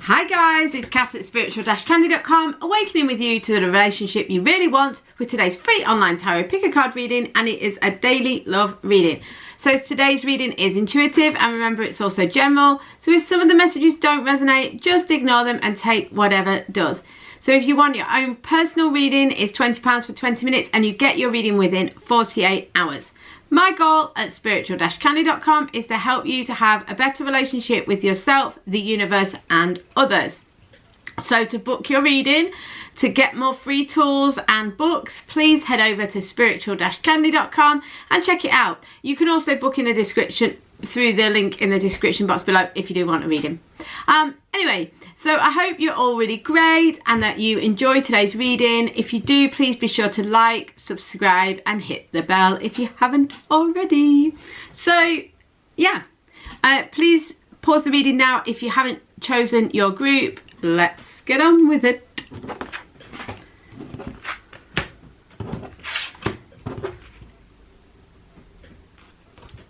Hi guys, it's Kat at spiritual-candy.com, awakening with you to the relationship you really want with today's free online tarot pick a card reading, and it is a daily love reading. So today's reading is intuitive, and remember it's also general, so if some of the messages don't resonate, just ignore them and take whatever does. So if you want your own personal reading, it's £20 for 20 minutes and you get your reading within 48 hours. My goal at spiritual-candy.com is to help you to have a better relationship with yourself, the universe and others. So to book your reading, to get more free tools and books, please head over to spiritual-candy.com and check it out. You can also book in the description through the link in the description box below if you do want a reading. Anyway, so I hope you're all really great and that you enjoy today's reading. If you do, please be sure to like, subscribe and hit the bell if you haven't already. So yeah, please pause the reading now if you haven't chosen your group. Let's get on with it.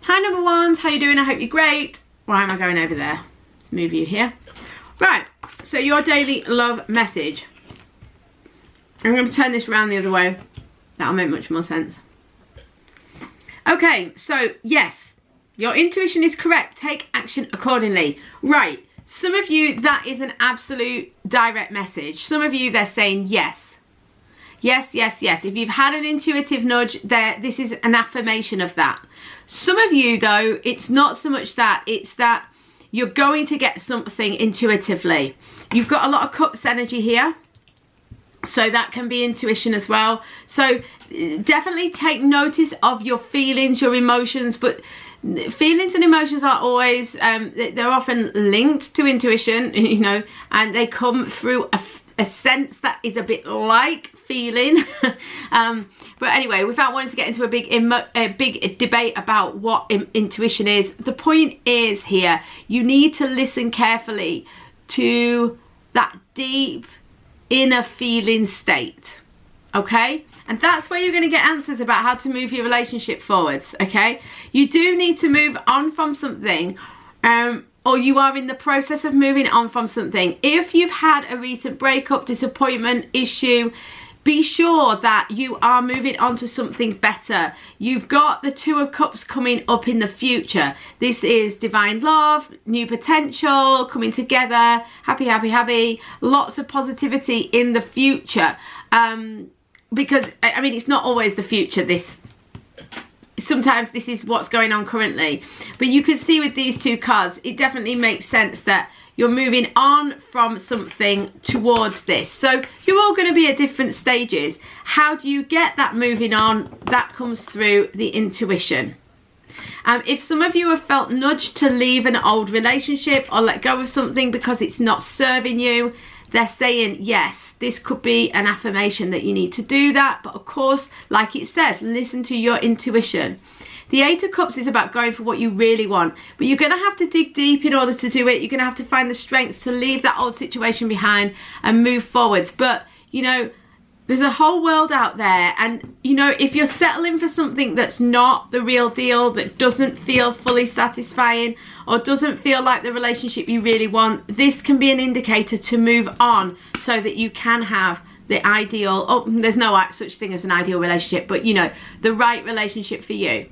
Hi number ones, how you doing? I hope you're great. Why am I going over there? Let's move you here. Right, so your daily love message. I'm going to turn this around the other way. That'll make much more sense. Okay, so yes, your intuition is correct. Take action accordingly. Right, some of you, that is an absolute direct message. Some of you, they're saying yes. Yes, yes, yes. If you've had an intuitive nudge, this is an affirmation of that. Some of you, though, it's not so much that. It's that you're going to get something intuitively. You've got a lot of cups energy here. So that can be intuition as well. So definitely take notice of your feelings, your emotions. But feelings and emotions are always, they're often linked to intuition, you know, and they come through a sense that is a bit like feeling. But anyway, without wanting to get into a big debate about what intuition is, the point is here, you need to listen carefully to that deep inner feeling state, okay? And that's where you're going to get answers about how to move your relationship forwards, okay? You do need to move on from something, or you are in the process of moving on from something. If you've had a recent breakup, disappointment, issue, be sure that you are moving on to something better. You've got the Two of Cups coming up in the future. This is divine love, new potential, coming together, happy, happy, happy. Lots of positivity in the future. Because, I mean, it's not always the future, this. Sometimes this is what's going on currently. But you can see with these two cards, it definitely makes sense that you're moving on from something towards this. So you're all going to be at different stages. How do you get that moving on? That comes through the intuition. If some of you have felt nudged to leave an old relationship or let go of something because it's not serving you, they're saying yes, this could be an affirmation that you need to do that. But of course, like it says, listen to your intuition. The Eight of Cups is about going for what you really want, but you're going to have to dig deep in order to do it. You're going to have to find the strength to leave that old situation behind and move forwards. But, you know, there's a whole world out there, and, you know, if you're settling for something that's not the real deal, that doesn't feel fully satisfying or doesn't feel like the relationship you really want, this can be an indicator to move on so that you can have the ideal, oh, there's no such thing as an ideal relationship, but, you know, the right relationship for you.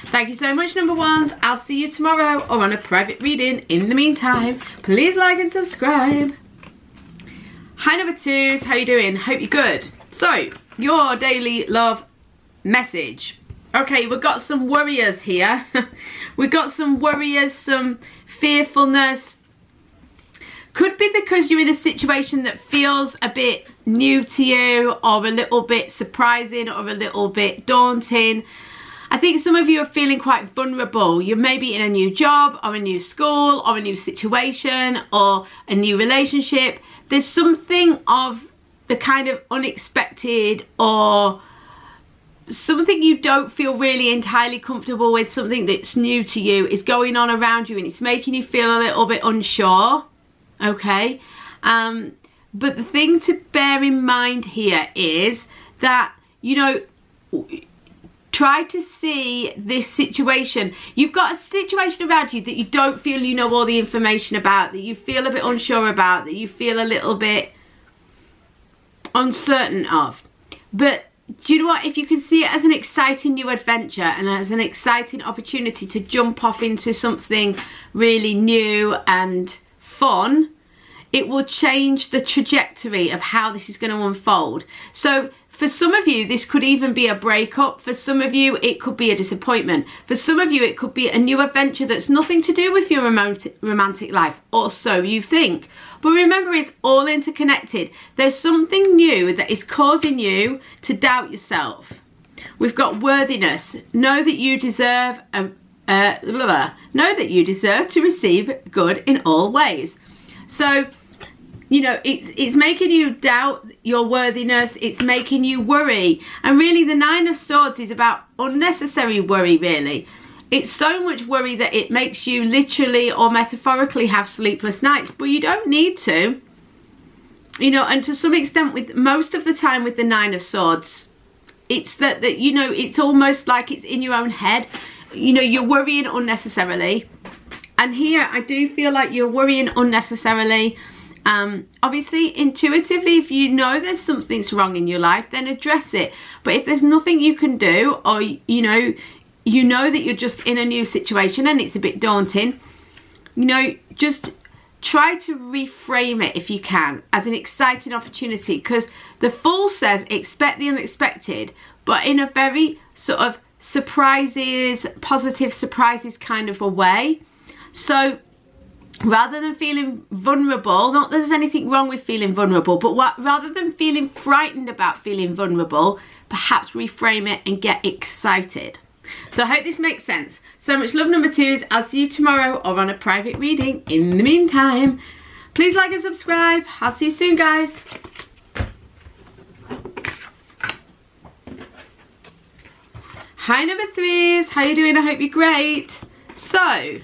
Thank you so much, number ones. I'll see you tomorrow or on a private reading. In the meantime, please like and subscribe. Hi, number twos. How you doing? Hope you're good. So, your daily love message. Okay, we've got some worriers here. We've got some worriers, some fearfulness. Could be because you're in a situation that feels a bit new to you, or a little bit surprising, or a little bit daunting. I think some of you are feeling quite vulnerable. You're maybe in a new job or a new school or a new situation or a new relationship. There's something of the kind of unexpected or something you don't feel really entirely comfortable with, something that's new to you is going on around you and it's making you feel a little bit unsure, okay? But the thing to bear in mind here is that, you know, Try to see this situation. You've got a situation around you that you don't feel you know all the information about, that you feel a bit unsure about, that you feel a little bit uncertain of. But do you know what? If you can see it as an exciting new adventure and as an exciting opportunity to jump off into something really new and fun, it will change the trajectory of how this is going to unfold. So for some of you, this could even be a breakup. For some of you, it could be a disappointment. For some of you, it could be a new adventure that's nothing to do with your romantic life, or so you think. But remember, it's all interconnected. There's something new that is causing you to doubt yourself. We've got worthiness. Know that you deserve know that you deserve to receive good in all ways. So, you know, it's making you doubt your worthiness. It's making you worry. And really, the Nine of Swords is about unnecessary worry, really. It's so much worry that it makes you literally or metaphorically have sleepless nights. But you don't need to. You know, and to some extent, with most of the time with the Nine of Swords, it's that you know, it's almost like it's in your own head. You know, you're worrying unnecessarily. And here, I do feel like you're worrying unnecessarily. Obviously, intuitively, if you know there's something's wrong in your life, then address it. But if there's nothing you can do, or you know that you're just in a new situation and it's a bit daunting, you know, just try to reframe it if you can as an exciting opportunity. Because the Fool says expect the unexpected, but in a very sort of surprises, positive surprises kind of a way. So rather than feeling vulnerable, not that there's anything wrong with feeling vulnerable, but rather than feeling frightened about feeling vulnerable, perhaps reframe it and get excited. So I hope this makes sense. So much love, number twos. I'll see you tomorrow or on a private reading. In the meantime, please like and subscribe. I'll see you soon, guys. Hi, number threes. How you doing? I hope you're great. So,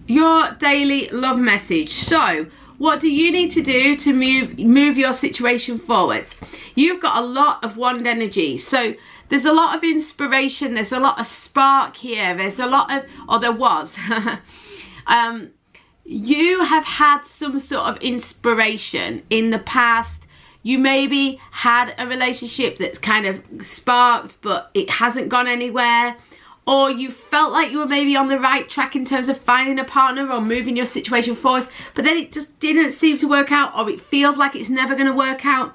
your daily love message. So, what do you need to do to move your situation forward? You've got a lot of wand energy. So, there's a lot of inspiration. There's a lot of spark here. There's a lot of, or there was. You have had some sort of inspiration in the past. You maybe had a relationship that's kind of sparked, but it hasn't gone anywhere. Or you felt like you were maybe on the right track in terms of finding a partner or moving your situation forward, but then it just didn't seem to work out, or it feels like it's never going to work out.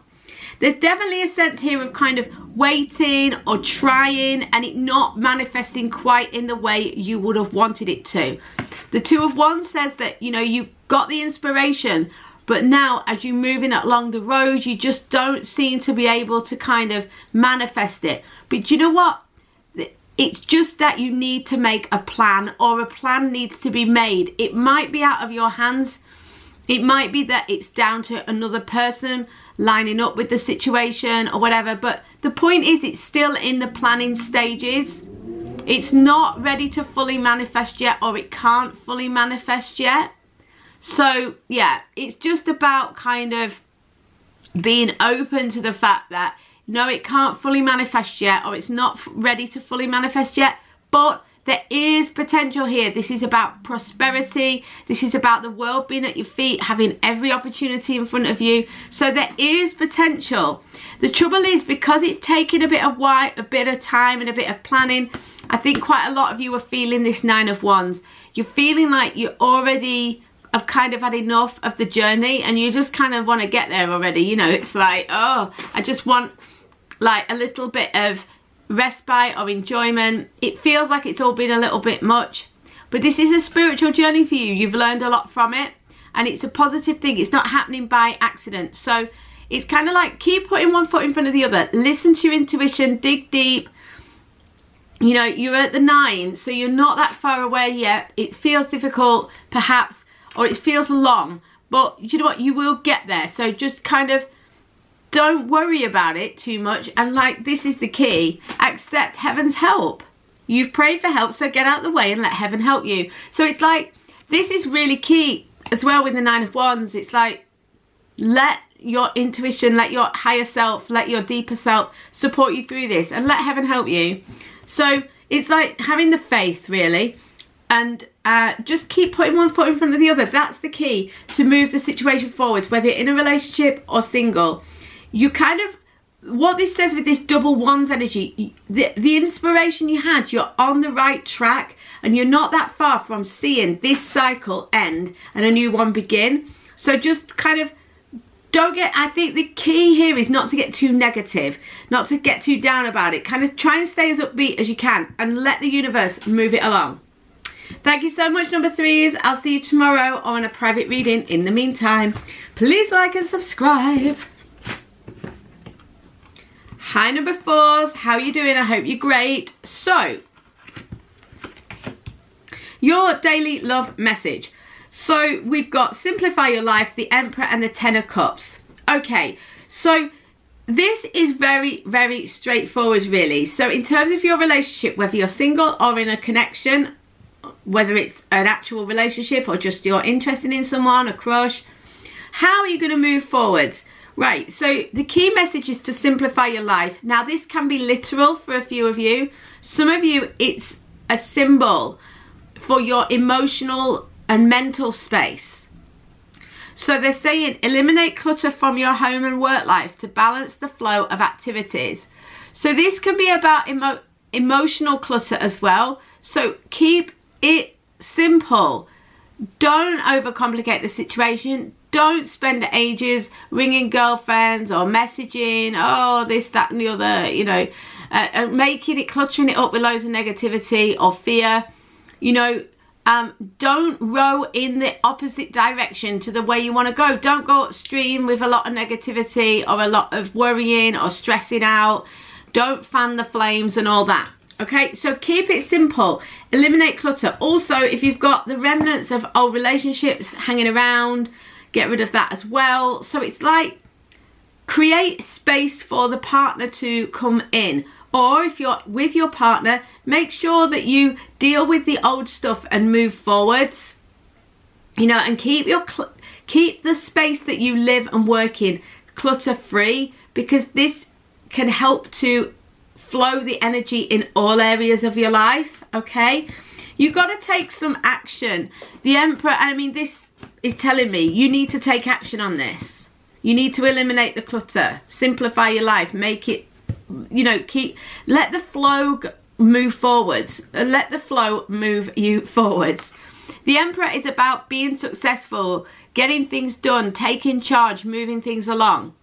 There's definitely a sense here of kind of waiting or trying and it not manifesting quite in the way you would have wanted it to. The Two of Wands says that, you know, you got the inspiration, but now as you're moving along the road, you just don't seem to be able to kind of manifest it. But do you know what? It's just that you need to make a plan, or a plan needs to be made. It might be out of your hands. It might be that it's down to another person lining up with the situation or whatever. But the point is, it's still in the planning stages. It's not ready to fully manifest yet, or it can't fully manifest yet. So yeah, it's just about kind of being open to the fact that no, it can't fully manifest yet, or it's not ready to fully manifest yet, but there is potential here. This is about prosperity. This is about the world being at your feet, having every opportunity in front of you. So there is potential. The trouble is, because it's taken a bit of time and a bit of planning, I think quite a lot of you are feeling this Nine of Wands. You're feeling like you already have kind of had enough of the journey and you just kind of want to get there already. You know, it's like, oh, I just want like a little bit of respite or enjoyment. It feels like it's all been a little bit much, but this is a spiritual journey for you. You've learned a lot from it and it's a positive thing. It's not happening by accident. So it's kind of like keep putting one foot in front of the other. Listen to your intuition, dig deep. You know, you're at the 9, so you're not that far away yet. It feels difficult perhaps, or it feels long, but you know what, you will get there. So just kind of don't worry about it too much, and like, this is the key, accept heaven's help. You've prayed for help, so get out of the way and let heaven help you. So it's like, this is really key as well with the Nine of Wands. It's like, let your intuition, let your higher self, let your deeper self support you through this, and let heaven help you. So it's like having the faith, really, and just keep putting one foot in front of the other. That's the key to move the situation forwards, whether you're in a relationship or single. You kind of, what this says with this double wands energy, the inspiration you had, you're on the right track, and you're not that far from seeing this cycle end and a new one begin. So just kind of don't get, I think the key here is not to get too negative, not to get too down about it. Kind of try and stay as upbeat as you can and let the universe move it along. Thank you so much, number threes. I'll see you tomorrow on a private reading. In the meantime, please like and subscribe. Hi, number fours. How are you doing? I hope you're great. So, your daily love message. So we've got Simplify Your Life, the Emperor, and the Ten of Cups. Okay, so this is very, very straightforward, really. So in terms of your relationship, whether you're single or in a connection, whether it's an actual relationship or just you're interested in someone, a crush, how are you going to move forwards? Right, so the key message is to simplify your life. Now, this can be literal for a few of you. Some of you, it's a symbol for your emotional and mental space. So they're saying eliminate clutter from your home and work life to balance the flow of activities. So this can be about emotional clutter as well. So keep it simple. Don't overcomplicate the situation. Don't spend ages ringing girlfriends or messaging, oh, this, that, and the other, you know, making it, cluttering it up with loads of negativity or fear. You know, don't row in the opposite direction to the way you want to go. Don't go upstream with a lot of negativity or a lot of worrying or stressing out. Don't fan the flames and all that. Okay, so keep it simple. Eliminate clutter. Also, if you've got the remnants of old relationships hanging around, get rid of that as well. So it's like create space for the partner to come in. Or if you're with your partner, make sure that you deal with the old stuff and move forwards. You know, and keep the space that you live and work in clutter free, because this can help to flow the energy in all areas of your life. Okay, you got to take some action. The Emperor, I mean, this is telling me you need to take action on this. You need to eliminate the clutter, simplify your life, make it, you know, let the flow move forwards. Let the flow move you forwards. The Emperor is about being successful, getting things done, taking charge, moving things along.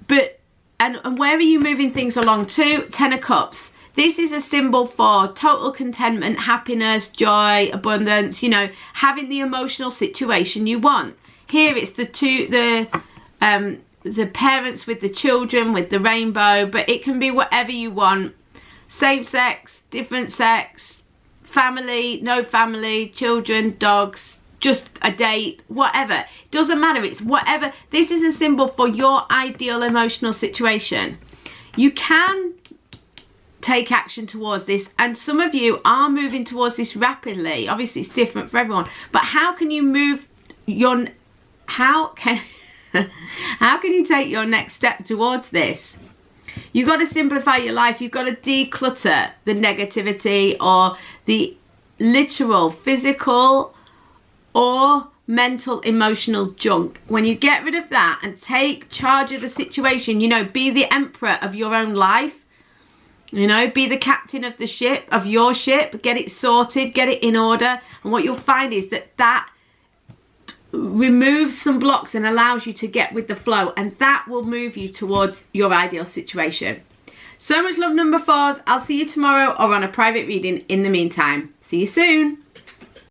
But, and where are you moving things along to? Ten of Cups. This is a symbol for total contentment, happiness, joy, abundance, you know, having the emotional situation you want. Here it's the parents with the children, with the rainbow, but it can be whatever you want. Same sex, different sex, family, no family, children, dogs, just a date, whatever. It doesn't matter, it's whatever. This is a symbol for your ideal emotional situation. You can take action towards this, and some of you are moving towards this rapidly. Obviously it's different for everyone, but how can you move your, how can you take your next step towards this? You've got to simplify your life. You've got to declutter the negativity or the literal physical or mental emotional junk. When you get rid of that and take charge of the situation, you know, be the emperor of your own life. You know, be the captain of the ship, of your ship. Get it sorted, get it in order. And what you'll find is that removes some blocks and allows you to get with the flow, and that will move you towards your ideal situation. So much love, number fours. I'll see you tomorrow or on a private reading. In the meantime, see you soon.